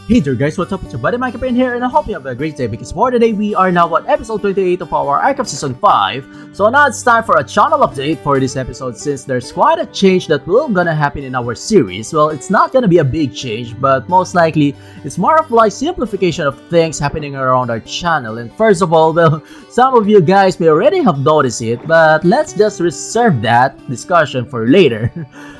Hey there guys, what's up? It's your buddy mikeyperion here and I hope you have a great day because for today we are now on episode 28 of our iCraft Season 5. So now it's time for a channel update for this episode since there's quite a change that will gonna happen in our series. Well, it's not gonna be a big change, but most likely it's more of like simplification of things happening around our channel. And first of all, well, some of you guys may already have noticed it, but let's just reserve that discussion for later.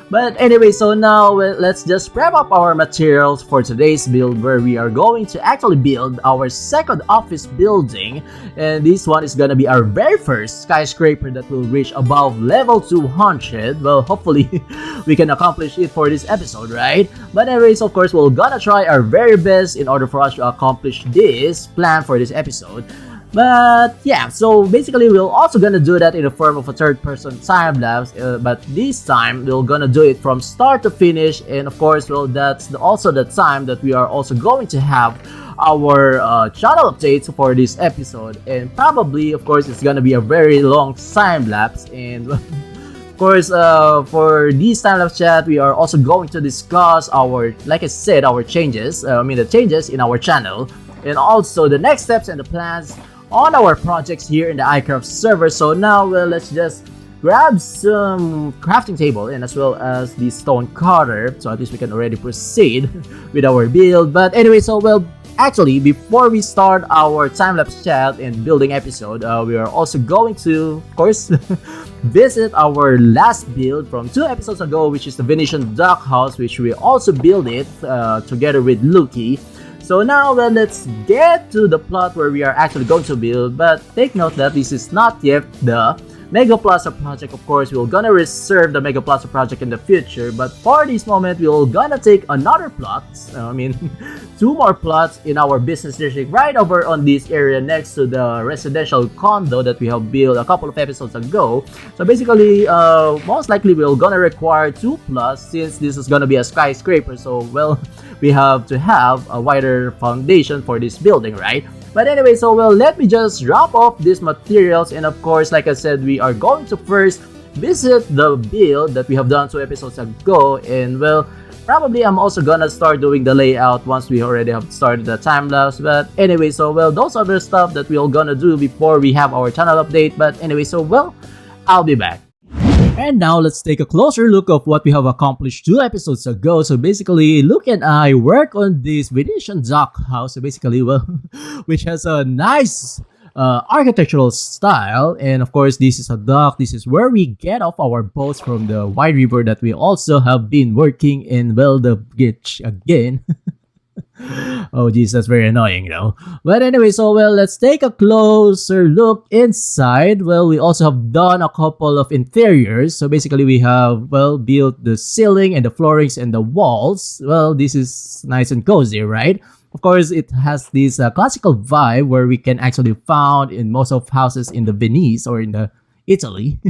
But anyway, so now let's just prep up our materials for today's build where we are going to actually build our second office building, and this one is gonna be our very first skyscraper that will reach above level 200. Well, hopefully we can accomplish it for this episode, right? But anyways, of course, we're gonna try our very best in order for us to accomplish this plan for this episode. But yeah, so basically we're also gonna do that in the form of a third-person time-lapse, but this time we're gonna do it from start to finish, and of course, well, that's also the time that we are also going to have our channel updates for this episode, and probably, of course, it's gonna be a very long time-lapse, and of course, for this time-lapse chat, we are also going to discuss our, like I said, our changes, the changes in our channel, and also the next steps and the plans on our projects here in the iCraft server. So now let's just grab some crafting table and as well as the stone cutter, so at least we can already proceed with our build. But anyway, so well, actually before we start our time-lapse chat and building episode, we are also going to, of course, visit our last build from 2 episodes ago, which is the Venetian duck house, which we also build it together with Luki. So now, well, let's get to the plot where we are actually going to build, but take note that this is not yet the Mega Plaza project. Of course, we're gonna reserve the Mega Plaza project in the future, but for this moment, we're gonna take another plot, 2 more plots in our business district right over on this area next to the residential condo that we have built a couple of episodes ago. So basically, most likely we're gonna require 2 plots since this is gonna be a skyscraper, so well, we have to have a wider foundation for this building, right? But anyway, so well, let me just drop off these materials, and of course, like I said, we are going to first visit the build that we have done 2 episodes ago, and well, probably I'm also gonna start doing the layout once we already have started the time-lapse. But anyway, so well, those are the stuff that we're gonna do before we have our channel update. But anyway, so well, I'll be back. And now let's take a closer look of what we have accomplished 2 episodes ago. So basically, Luke and I work on this Venetian duck house. So basically, well, which has a nice architectural style. And of course, this is a dock. This is where we get off our boats from the wide river that we also have been working in, well, the beach again. Oh geez, that's very annoying though. But anyway, so well, let's take a closer look inside. Well, we also have done a couple of interiors. So basically we have, well, built the ceiling and the floorings and the walls. Well, this is nice and cozy, right? Of course, it has this classical vibe where we can actually found in most of houses in the Venice or in the Italy.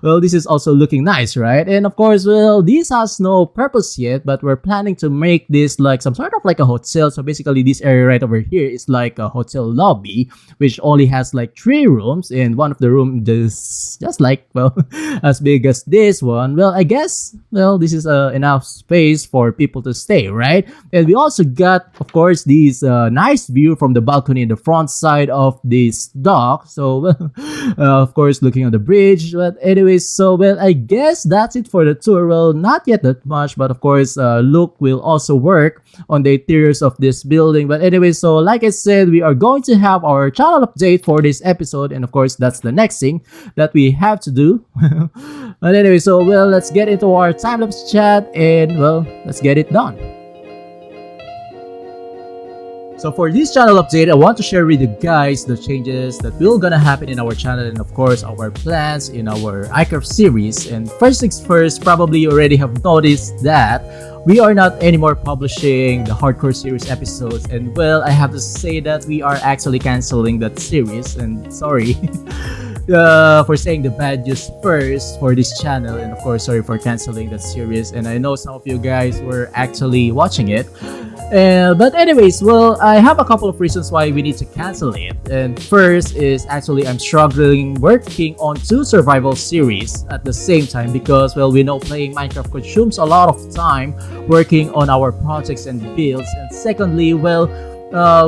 Well, this is also looking nice, right? And of course, well, this has no purpose yet, but we're planning to make this like some sort of like a hotel. So basically this area right over here is like a hotel lobby, which only has like 3 rooms, and one of the rooms is just like, well, as big as this one. Well, I guess, well, this is enough space for people to stay, right? And we also got, of course, this nice view from the balcony in the front side of this dock. So, of course, looking on the bridge. But anyways, so well, I guess that's it for the tour. Well, not yet that much, but of course, Luke will also work on the interiors of this building. But anyway, so like I said, we are going to have our channel update for this episode, and of course, that's the next thing that we have to do. But anyway, so well, let's get into our time-lapse chat, and well, let's get it done. So for this channel update, I want to share with you guys the changes that will gonna happen in our channel, and of course our plans in our iCraft series. And first things first, probably you already have noticed that we are not anymore publishing the hardcore series episodes, and well, I have to say that we are actually canceling that series, and sorry for saying the bad news first for this channel, and of course sorry for canceling that series. And I know some of you guys were actually watching it. But anyways, well, I have a couple of reasons why we need to cancel it. And first is actually I'm struggling working on two survival series at the same time because, well, we know playing Minecraft consumes a lot of time working on our projects and builds. And secondly, well,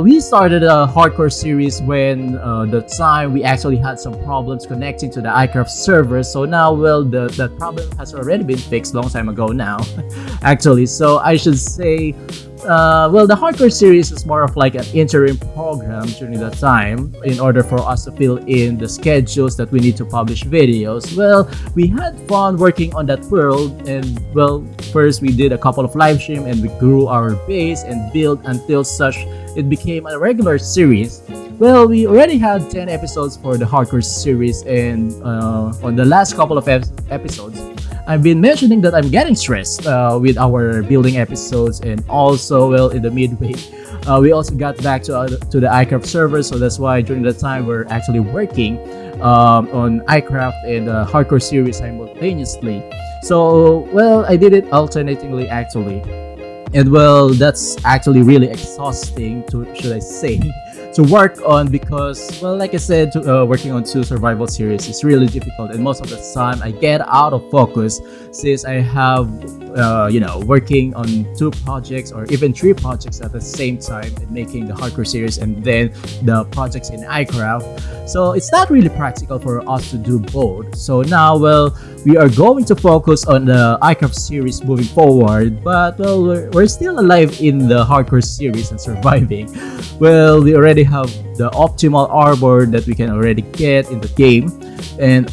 we started a hardcore series when the time we actually had some problems connecting to the iCraft server. So now, well, that problem has already been fixed long time ago now, actually. So I should say, well, the hardcore series is more of like an interim program during that time in order for us to fill in the schedules that we need to publish videos. Well, we had fun working on that world, and well, first we did a couple of live stream and we grew our base and built until such it became a regular series. Well, we already had 10 episodes for the hardcore series, and on the last couple of episodes I've been mentioning that I'm getting stressed with our building episodes, and also, well, in the midway, we also got back to the iCraft server, so that's why during that time we're actually working on iCraft and the hardcore series simultaneously. So, well, I did it alternatingly actually, and well, that's actually really exhausting should I say, to work on because, well, like I said, working on two survival series is really difficult, and most of the time I get out of focus since I have working on two projects or even three projects at the same time and making the hardcore series and then the projects in iCraft. So it's not really practical for us to do both. So now, well, we are going to focus on the iCraft series moving forward, but well, we're still alive in the hardcore series and surviving. Well, we already have the optimal armor that we can already get in the game, and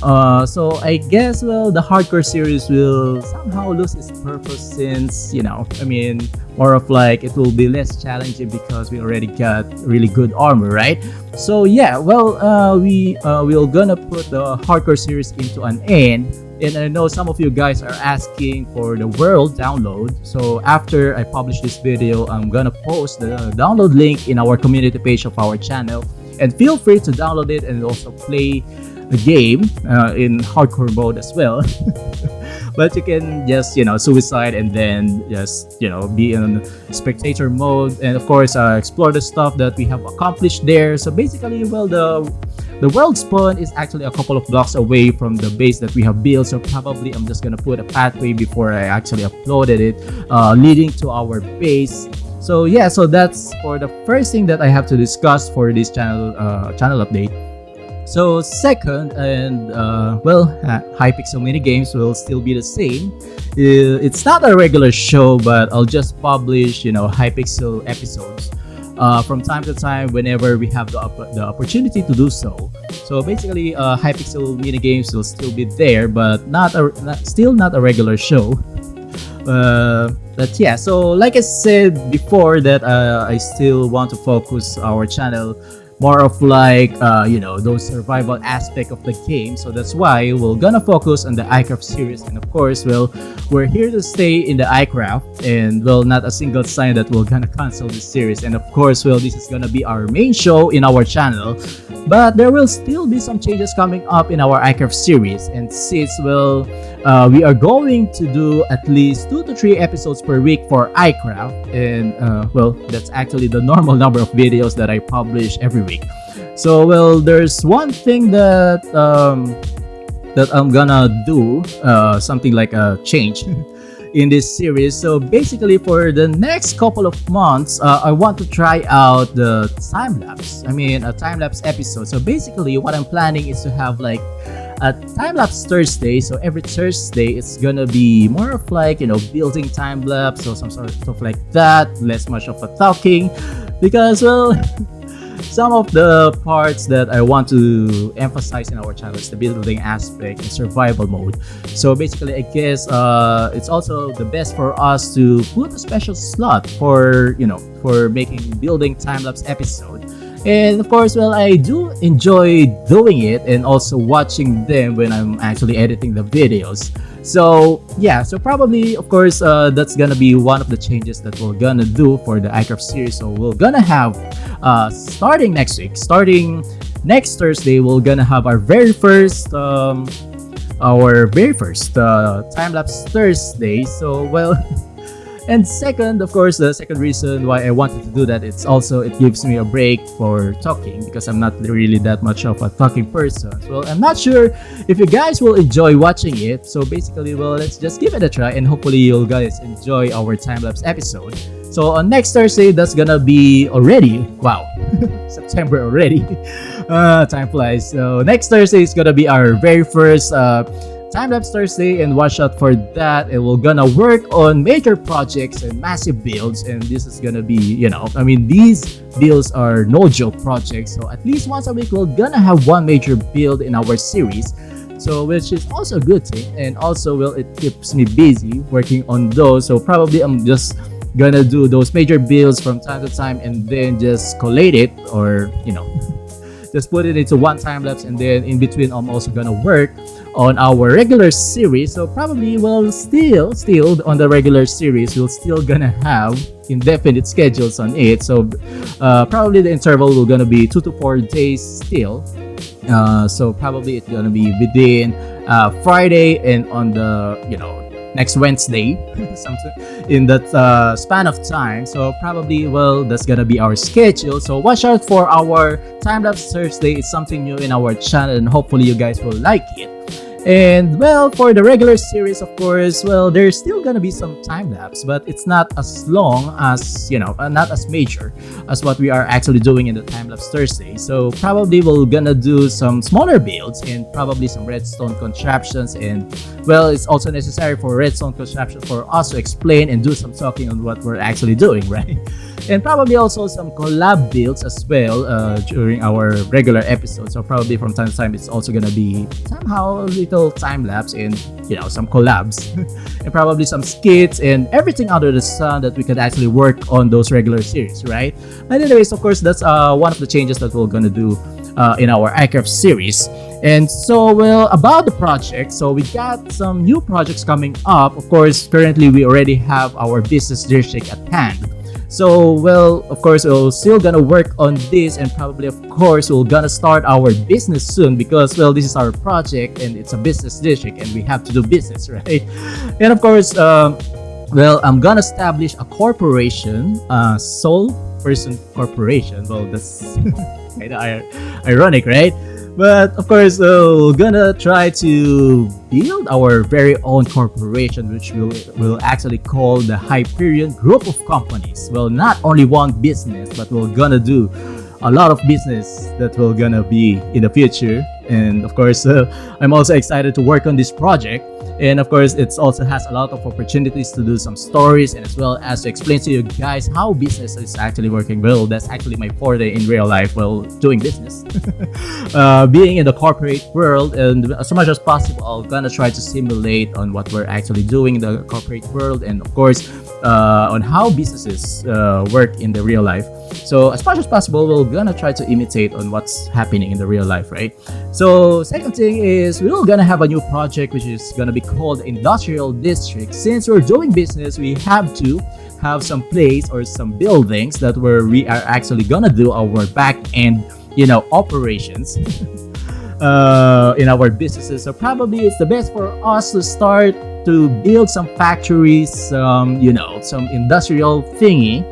so I guess, well, the hardcore series will somehow lose its purpose since, more of like it will be less challenging because we already got really good armor, right? So yeah, well, we're gonna put the hardcore series into an end. And I know some of you guys are asking for the world download. So after I publish this video, I'm gonna post the download link in our community page of our channel. And feel free to download it and also play the game in hardcore mode as well. But you can just, suicide and then just, be in spectator mode. And of course, explore the stuff that we have accomplished there. So basically, well, the world spawn is actually a couple of blocks away from the base that we have built, so probably I'm just gonna put a pathway before I actually uploaded it, leading to our base. So yeah, so that's for the first thing that I have to discuss for this channel update. So second, and well, Hypixel mini games will still be the same. It's not a regular show, but I'll just publish, Hypixel episodes from time to time whenever we have the opportunity to do so. So basically, Hypixel mini games will still be there, but still not a regular show. But yeah, so like I said before, that I still want to focus our channel more of like those survival aspect of the game. So that's why we're gonna focus on the iCraft series, and of course, well, we're here to stay in the iCraft, and well, not a single sign that we're gonna cancel this series. And of course, well, this is gonna be our main show in our channel, but there will still be some changes coming up in our iCraft series. And since, well, we are going to do at least 2 to 3 episodes per week for iCraft, and well, that's actually the normal number of videos that I publish every week. So, well, there's one thing that I'm gonna do, something like a change in this series. So basically, for the next couple of months, I want to try out the time-lapse. A time-lapse episode. So basically, what I'm planning is to have like a time-lapse Thursday. So every Thursday, it's gonna be more of like, building time-lapse or some sort of stuff like that. Less much of a talking, because, well, some of the parts that I want to emphasize in our channel is the building aspect and survival mode. So basically, I guess it's also the best for us to put a special slot for making building time-lapse episode. And of course, well, I do enjoy doing it and also watching them when I'm actually editing the videos. So yeah, so probably, of course, that's gonna be one of the changes that we're gonna do for the iCraft series. So we're gonna have, starting next next Thursday, we're gonna have our very first time-lapse Thursday. So, well, And second, of course, the second reason why I wanted to do that, it gives me a break for talking because I'm not really that much of a talking person. Well, I'm not sure if you guys will enjoy watching it. So basically, well, let's just give it a try and hopefully you guys enjoy our time-lapse episode. So on next Thursday, that's gonna be already, wow, September already. Time flies. So next Thursday is gonna be our very first time-lapse Thursday, and watch out for that. And we're gonna work on major projects and massive builds, and this is gonna be, these builds are no joke projects. So at least once a week, we're gonna have one major build in our series. So which is also a good thing, and also, well, it keeps me busy working on those. So probably I'm just gonna do those major builds from time to time and then just collate it, or just put it into one time lapse, and then in between I'm also gonna work on our regular series. So probably, well, still on the regular series, we're still gonna have indefinite schedules on it. So probably the interval will gonna be 2 to 4 days still. So probably it's gonna be within Friday and on the next Wednesday, something in that span of time. So probably, well, that's gonna be our schedule. So watch out for our time-lapse Thursday. It's something new in our channel, and hopefully you guys will like it. And well, for the regular series, of course, well, there's still gonna be some time lapse, but it's not as long as, not as major as what we are actually doing in the time lapse Thursday. So probably we're gonna do some smaller builds and probably some redstone contraptions. And well, it's also necessary for redstone contraptions for us to explain and do some talking on what we're actually doing, right? And probably also some collab builds as well during our regular episodes. So probably from time to time, it's also gonna be somehow a little time lapse and some collabs and probably some skits and everything under the sun that we could actually work on those regular series, right? But anyways, of course, that's one of the changes that we're gonna do in our iCraft series. And so, well, about the project, so we got some new projects coming up. Of course, currently we already have our business district at hand. So, well, of course, we're still gonna work on this, and probably, of course, we're gonna start our business soon because, well, this is our project and it's a business district and we have to do business, right? And of course, well, I'm gonna establish a corporation, sole person corporation. Well, that's kind of ironic, right? But of course, we're gonna try to build our very own corporation, which we'll actually call the Hyperion Group of Companies. Well, not only one business, but we're gonna do a lot of business that will gonna be in the future. And of course, I'm also excited to work on this project. And of course, it also has a lot of opportunities to do some stories, and as well as to explain to you guys how business is actually working. Well, that's actually my forte in real life, well, doing business. Being in the corporate world, and as much as possible, I'm gonna try to simulate on what we're actually doing in the corporate world, and of course, on how businesses work in the real life. So as much as possible, we're gonna try to imitate on what's happening in the real life, right? So second thing is, we're gonna have a new project which is gonna be called Industrial District. Since we're doing business, we have to have some place or some buildings that where we are actually gonna do our back end, operations in our businesses. So probably it's the best for us to start to build some factories, some industrial thingy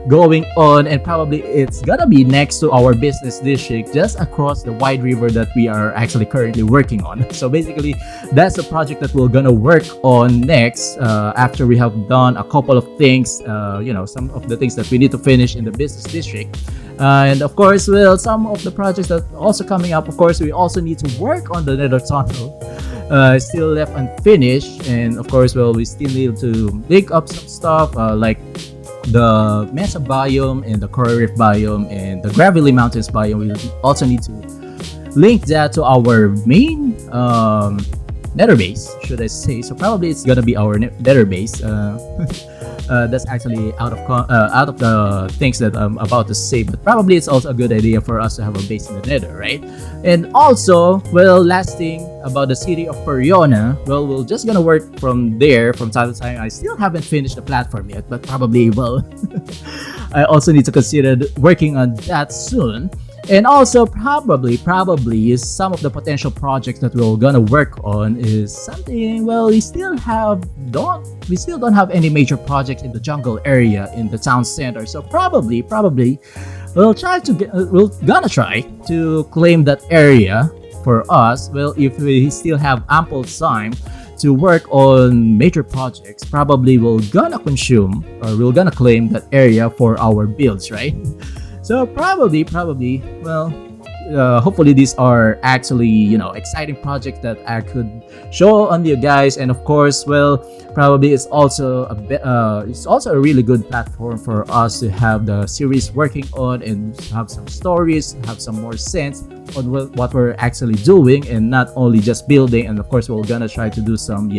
going on, and probably it's gonna be next to our business district, just across the wide river that we are actually currently working on. So basically, that's the project that we're gonna work on next after we have done a couple of things, some of the things that we need to finish in the business district. And of course, well, some of the projects that are also coming up, of course, we also need to work on the nether tunnel. Still left unfinished, and of course, well, we still need to dig up some stuff like the Mesa biome and the Coral Reef biome and the Gravelly Mountains biome. We also need to link that to our main nether base, should I say. So probably it's gonna be our nether base. That's actually out of the things that I'm about to say, but probably it's also a good idea for us to have a base in the nether, right? And also, well, last thing about the city of Perion, well, we're just gonna work from there from time to time. I still haven't finished the platform yet, but probably, well, I also need to consider working on that soon. And also probably some of the potential projects that we're gonna work on is something, well, we still don't have any major projects in the jungle area in the town center. So probably we're gonna try to claim that area for us. Well, if we still have ample time to work on major projects, probably we're gonna claim that area for our builds, right? So probably, well, hopefully these are actually, exciting projects that I could show on you guys. And of course, well, probably it's also a really good platform for us to have the series working on and have some stories, have some more sense on what we're actually doing, and not only just building. And of course, we're gonna try to do some,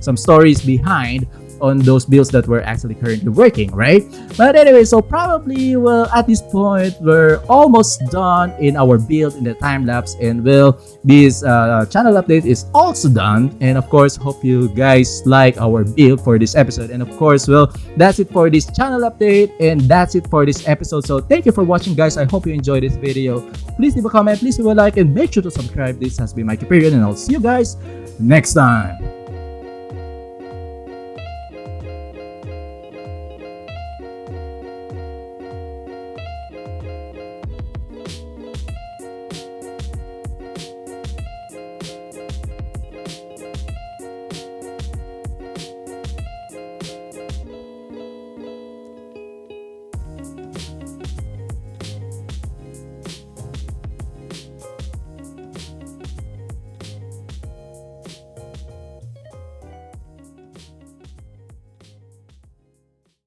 some stories behind on those builds that we're actually currently working, right? But anyway, so probably, well, at this point, we're almost done in our build in the time lapse, and well, this channel update is also done. And of course, hope you guys like our build for this episode. And of course, well, that's it for this channel update, and that's it for this episode. So thank you for watching, guys. I hope you enjoyed this video. Please leave a comment, please leave a like, and make sure to subscribe. This has been Mikey Perion, and I'll see you guys next time.